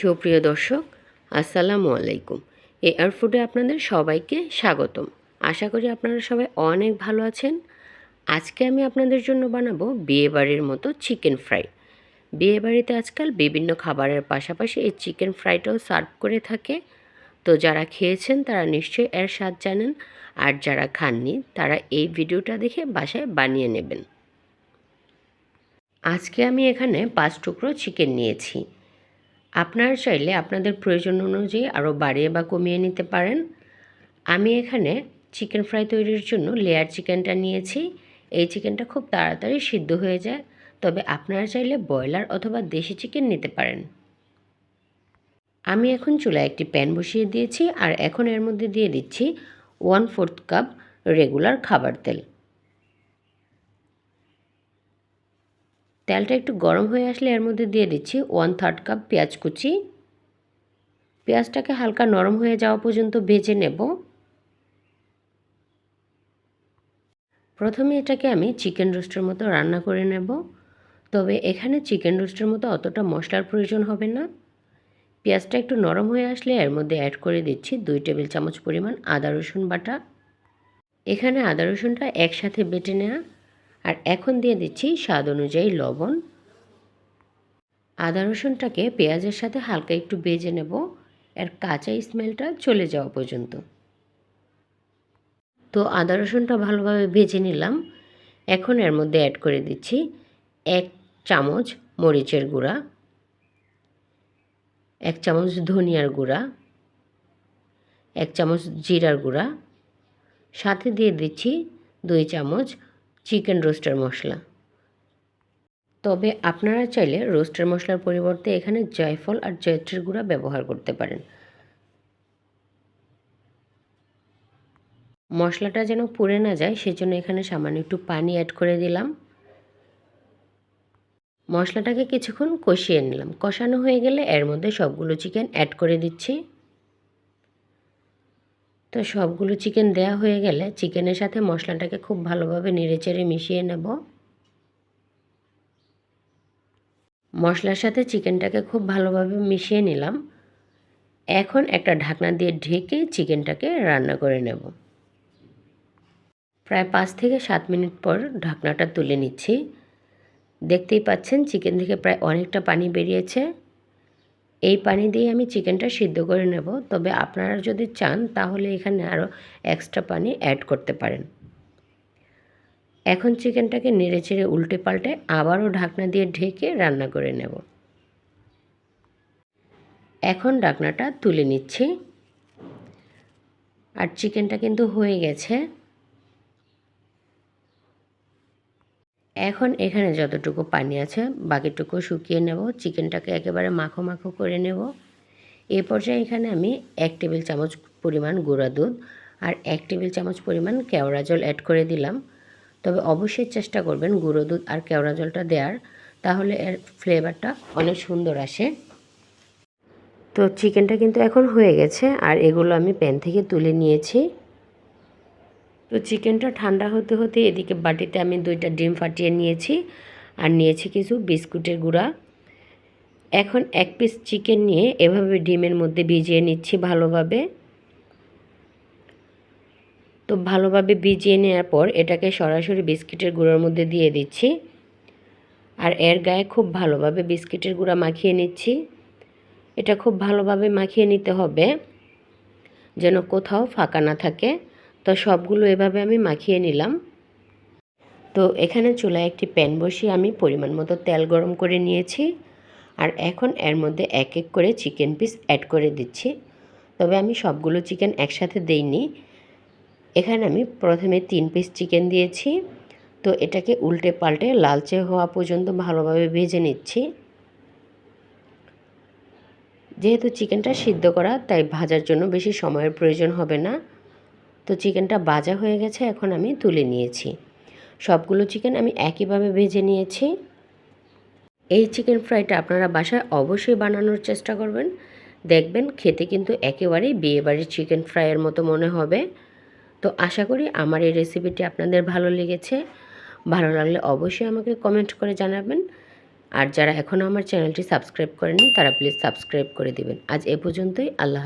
সুপ্রিয় দর্শক, আসসালামু আলাইকুম। এআর ফুডে আপনাদের সবাইকে স্বাগতম। আশা করি আপনারা সবাই অনেক ভালো আছেন। আজকে আমি আপনাদের জন্য বানাবো বিয়েবাড়ির মতো চিকেন ফ্রাই। বিয়েবাড়িতে আজকাল বিভিন্ন খাবারের পাশাপাশি এই চিকেন ফ্রাইটাও সার্ভ করে থাকে। তো যারা খেয়েছেন তারা নিশ্চয়ই এর স্বাদ জানেন, আর যারা খাননি তারা এই ভিডিওটা দেখে বাসায় বানিয়ে নেবেন। আজকে আমি এখানে 5 টুকরো চিকেন নিয়েছি। আপনারা চাইলে আপনাদের প্রয়োজন অনুযায়ী আরও বাড়িয়ে বা কমিয়ে নিতে পারেন। আমি এখানে চিকেন ফ্রাই তৈরির জন্য লেয়ার চিকেনটা নিয়েছি। এই চিকেনটা খুব তাড়াতাড়ি সিদ্ধ হয়ে যায়, তবে আপনারা চাইলে ব্রয়লার অথবা দেশি চিকেন নিতে পারেন। আমি এখন চুলায় একটি প্যান বসিয়ে দিয়েছি, আর এখন এর মধ্যে দিয়ে দিচ্ছি 1/4 কাপ রেগুলার খাবার তেল। তেলটা একটু গরম হয়ে আসলে এর মধ্যে দিয়ে দিচ্ছি 1/3 কাপ পেঁয়াজ কুচি। পেঁয়াজটাকে হালকা নরম হয়ে যাওয়া পর্যন্ত ভেজে নেব। প্রথমে এটাকে আমি চিকেন রোস্টের মতো রান্না করে নেব, তবে এখানে চিকেন রোস্টের মতো অতটা মশলার প্রয়োজন হবে না। পেঁয়াজটা একটু নরম হয়ে আসলে এর মধ্যে অ্যাড করে দিচ্ছি 2 টেবিল চামচ পরিমাণ আদা রসুন বাটা। এখানে আদা রসুনটা একসাথে বেটে নেওয়া। আর এখন দিয়ে দিচ্ছি স্বাদ অনুযায়ী লবণ। আদা রসুনটাকে পেঁয়াজের সাথে হালকা একটু ভেজে নেব, এর কাঁচা স্মেলটা চলে যাওয়া পর্যন্ত। তো আদা রসুনটা ভালোভাবে ভেজে নিলাম। এখন এর মধ্যে অ্যাড করে দিচ্ছি 1 চামচ মরিচের গুঁড়া, 1 চামচ ধনিয়ার গুঁড়া, 1 চামচ জিরার গুঁড়া, সাথে দিয়ে দিচ্ছি 2 চামচ চিকেন রোস্টার মশলা। তবে আপনারা চাইলে রোস্টার মশলার পরিবর্তে এখানে জয়ফল আর জয়ত্রীর গুঁড়া ব্যবহার করতে পারেন। মশলাটা যেন পুড়ে না যায় সেজন্য এখানে সামান্য একটু পানি অ্যাড করে দিলাম। মশলাটাকে কিছুক্ষণ কষিয়ে নিলাম। কষানো হয়ে গেলে এর মধ্যে সবগুলো চিকেন অ্যাড করে দিচ্ছি। তো সবগুলো চিকেন দেয়া হয়ে গেলে চিকেনের সাথে মশলাটাকে খুব ভালোভাবে নেড়েচেড়ে মিশিয়ে নেব। মশলার সাথে চিকেনটাকে খুব ভালোভাবে মিশিয়ে নিলাম। এখন একটা ঢাকনা দিয়ে ঢেকে চিকেনটাকে রান্না করে নেব। প্রায় 5 থেকে 7 মিনিট পর ঢাকনাটা তুলে নিচ্ছি। দেখতেই পাচ্ছেন চিকেন থেকে প্রায় অনেকটা পানি বেরিয়েছে। এই পানি দিয়ে আমি চিকেনটা সিদ্ধ করে নেব, তবে আপনারা যদি চান তাহলে এখানে আরও এক্সট্রা পানি অ্যাড করতে পারেন। এখন চিকেনটাকে নেড়েচেড়ে উল্টে পাল্টে আবারও ঢাকনা দিয়ে ঢেকে রান্না করে নেব। এখন ঢাকনাটা তুলে নিচ্ছি। আর চিকেনটা কিন্তু হয়ে গেছে। এখন এখানে যতটুকু পানি আছে বাকিটুকু শুকিয়ে নেব। চিকেনটাকে একেবারে মাখো মাখো করে নেব। এই পর্যায়ে এখানে আমি 1 টেবিল চামচ পরিমাণ গুঁড়া দুধ আর 1 টেবিল চামচ পরিমাণ কেওড়া জল অ্যাড করে দিলাম। তবে অবশ্যই চেষ্টা করবেন গুঁড়ো দুধ আর কেওড়া জলটা দেওয়ার, তাহলে এর ফ্লেভারটা অনেক সুন্দর আসে। তো চিকেনটা কিন্তু এখন হয়ে গেছে, আর এগুলো আমি প্যান থেকে তুলে নিয়েছি। তো চিকেনটা ঠান্ডা হতে হতে এদিকে বাটিতে আমি 2টা ডিম ফাটিয়ে নিয়েছি, আর নিয়েছি কিছু বিস্কুটের গুঁড়া। এখন 1 পিস চিকেন নিয়ে এভাবে ডিমের মধ্যে ভিজিয়ে নিচ্ছি ভালোভাবে। তো ভালোভাবে ভিজিয়ে নেওয়ার পর এটাকে সরাসরি বিস্কিটের গুঁড়োর মধ্যে দিয়ে দিচ্ছি, আর এর গায়ে খুব ভালোভাবে বিস্কিটের গুঁড়া মাখিয়ে নিচ্ছি। এটা খুব ভালোভাবে মাখিয়ে নিতে হবে যেন কোথাও ফাঁকা না থাকে। তো সবগুলো এভাবে আমি মাখিয়ে নিলাম। তো এখানে চুলায় একটি প্যান বসিয়ে আমি পরিমাণ মতো তেল গরম করে নিয়েছি, আর এখন এর মধ্যে এক এক করে চিকেন পিস অ্যাড করে দিচ্ছি। তবে আমি সবগুলো চিকেন একসাথে দেইনি। এখানে আমি প্রথমে 3 পিস চিকেন দিয়েছি। তো এটাকে উল্টে পাল্টে লালচে হওয়া পর্যন্ত ভালোভাবে ভেজে নিচ্ছি। যেহেতু চিকেনটা সিদ্ধ করা, তাই ভাজার জন্য বেশি সময়ের প্রয়োজন হবে না। তো চিকেনটা ভাজা হয়ে গেছে, এখন আমি তুলে নিয়েছি। সবগুলো চিকেন আমি একইভাবে ভেজে নিয়েছি। এই চিকেন ফ্রাইটা আপনারা বাসায় অবশ্যই বানানোর চেষ্টা করবেন। দেখবেন খেতে কিন্তু একেবারেই বিয়েবাড়ির চিকেন ফ্রাইয়ের মতো মনে হবে। তো আশা করি আমার এই রেসিপিটি আপনাদের ভালো লেগেছে। ভালো লাগলে অবশ্যই আমাকে কমেন্ট করে জানাবেন। আর যারা এখনও আমার চ্যানেলটি সাবস্ক্রাইব করেনি তারা প্লিজ সাবস্ক্রাইব করে দিবেন। আজ এ পর্যন্তই। আল্লাহ।